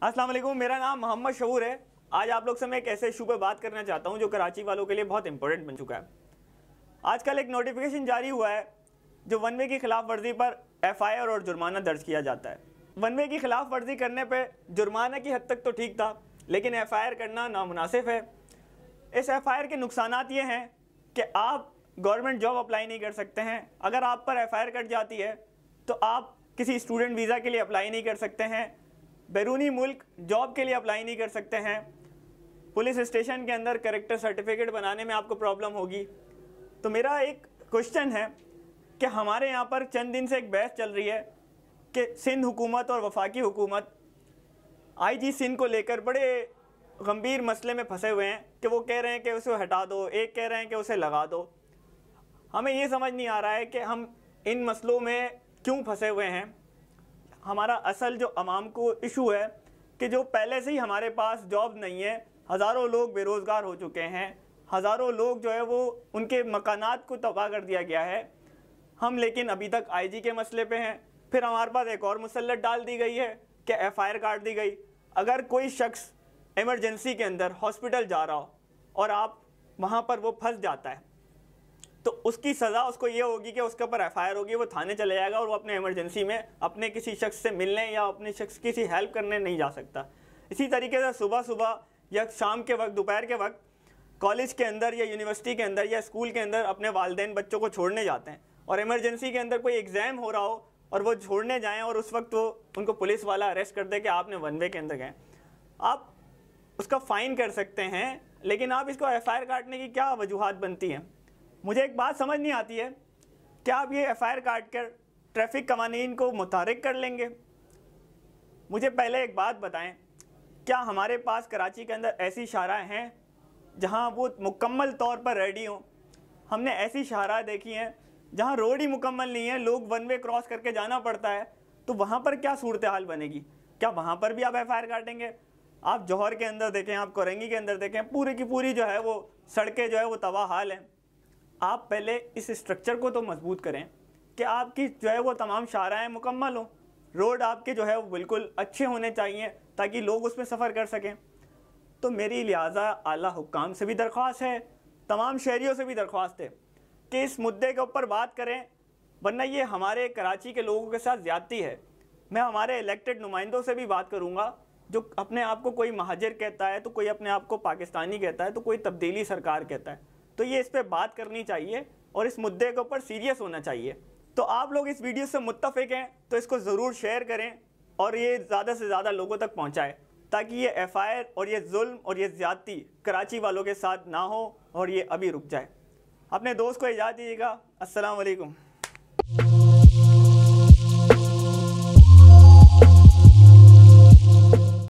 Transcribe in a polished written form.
अस्सलाम वालेकुम, मेरा नाम मोहम्मद शहूर है। आज आप लोग से मैं एक ऐसे इशू पे बात करना चाहता हूँ जो कराची वालों के लिए बहुत इंपॉर्टेंट बन चुका है। आजकल एक नोटिफिकेशन जारी हुआ है जो वन वे की खिलाफ वर्जी पर एफआईआर और जुर्माना दर्ज किया जाता है। वन वे की खिलाफ वर्जी करने पे जुर्माना की हद तक तो ठीक था, लेकिन एफआईआर करना नामुनासिब है। इस एफआईआर के नुकसानात ये हैं कि आप गवर्नमेंट जॉब अप्लाई नहीं कर सकते हैं। अगर आप पर एफआईआर कट जाती है तो आप किसी स्टूडेंट वीज़ा के लिए अप्लाई नहीं कर सकते हैं, बैरूनी मुल्क जॉब के लिए अप्लाई नहीं कर सकते हैं, पुलिस स्टेशन के अंदर कैरेक्टर सर्टिफिकेट बनाने में आपको प्रॉब्लम होगी। तो मेरा एक क्वेश्चन है कि हमारे यहाँ पर चंद दिन से एक बहस चल रही है कि सिंध हुकूमत और वफाकी हुकूमत आईजी सिंध को लेकर बड़े गंभीर मसले में फंसे हुए हैं कि वो कह रहे हैं कि उसे हटा दो, एक कह रहे हैं कि उसे लगा दो। हमें ये समझ नहीं आ रहा है कि हम इन मसलों में क्यों फंसे हुए हैं। हमारा असल जो अवाम को इशू है कि जो पहले से ही हमारे पास जॉब नहीं है, हज़ारों लोग बेरोज़गार हो चुके हैं, हज़ारों लोग जो है वो उनके मकानात को तबाह कर दिया गया है। हम लेकिन अभी तक आईजी के मसले पे हैं। फिर हमारे पास एक और मुसल्लत डाल दी गई है कि एफआईआर काट दी गई। अगर कोई शख्स इमरजेंसी के अंदर हॉस्पिटल जा रहा हो और आप वहाँ पर वो फंस जाता है तो उसकी सज़ा उसको ये होगी कि उसके ऊपर एफआईआर होगी, वो थाने चले जाएगा और वो अपने इमरजेंसी में अपने किसी शख्स से मिलने या अपने शख्स किसी हेल्प करने नहीं जा सकता। इसी तरीके से सुबह सुबह या शाम के वक्त, दोपहर के वक्त कॉलेज के अंदर या यूनिवर्सिटी के अंदर या स्कूल के अंदर अपने वालिदैन बच्चों को छोड़ने जाते हैं और इमरजेंसी के अंदर कोई एग्ज़ाम हो रहा हो और वो छोड़ने जाएँ और उस वक्त वो उनको पुलिस वाला अरेस्ट कर दे कि आपने वन वे के अंदर गए। आप उसका फ़ाइन कर सकते हैं, लेकिन आप इसको एफआईआर काटने की क्या वजूहात बनती हैं। मुझे एक बात समझ नहीं आती है, क्या आप ये एफआईआर काट कर ट्रैफिक कवानीन को मुतारिक कर लेंगे। मुझे पहले एक बात बताएं, क्या हमारे पास कराची के अंदर ऐसी शाहराएँ हैं जहां वो मुकम्मल तौर पर रेडी हों। हमने ऐसी शाहराएँ देखी हैं जहां रोड ही मुकम्मल नहीं है, लोग वन वे क्रॉस करके जाना पड़ता है। तो वहाँ पर क्या सूरत हाल बनेगी, क्या वहाँ पर भी आप एफआईआर काटेंगे। आप जौहर के अंदर देखें, आप कोरंगी के अंदर देखें, पूरी की पूरी जो है वो सड़कें जो है वो तबाह हाल हैं। आप पहले इस स्ट्रक्चर को तो मजबूत करें कि आपकी जो है वो तमाम शाहराएँ मुकम्मल हों, रोड आपके जो है वो बिल्कुल अच्छे होने चाहिए ताकि लोग उसमें सफ़र कर सकें। तो मेरी लिहाजा आला हुक्काम से भी दरख्वास्त है, तमाम शहरियों से भी दरख्वास्त है कि इस मुद्दे के ऊपर बात करें, वरना ये हमारे कराची के लोगों के साथ ज़्यादती है। मैं हमारे इलेक्टेड नुमाइंदों से भी बात करूँगा जो अपने आप को कोई महाजिर कहता है, तो कोई अपने आप को पाकिस्तानी कहता है, तो कोई तब्दीली सरकार कहता है। तो ये इस पे बात करनी चाहिए और इस मुद्दे के ऊपर सीरियस होना चाहिए। तो आप लोग इस वीडियो से मुत्तफ़िक हैं तो इसको ज़रूर शेयर करें और ये ज़्यादा से ज़्यादा लोगों तक पहुँचाएँ ताकि ये एफआईआर और ये जुल्म और ये ज़्यादती कराची वालों के साथ ना हो और ये अभी रुक जाए। अपने दोस्त को इजाज़त दीजिएगा। अस्सलाम वालेकुम।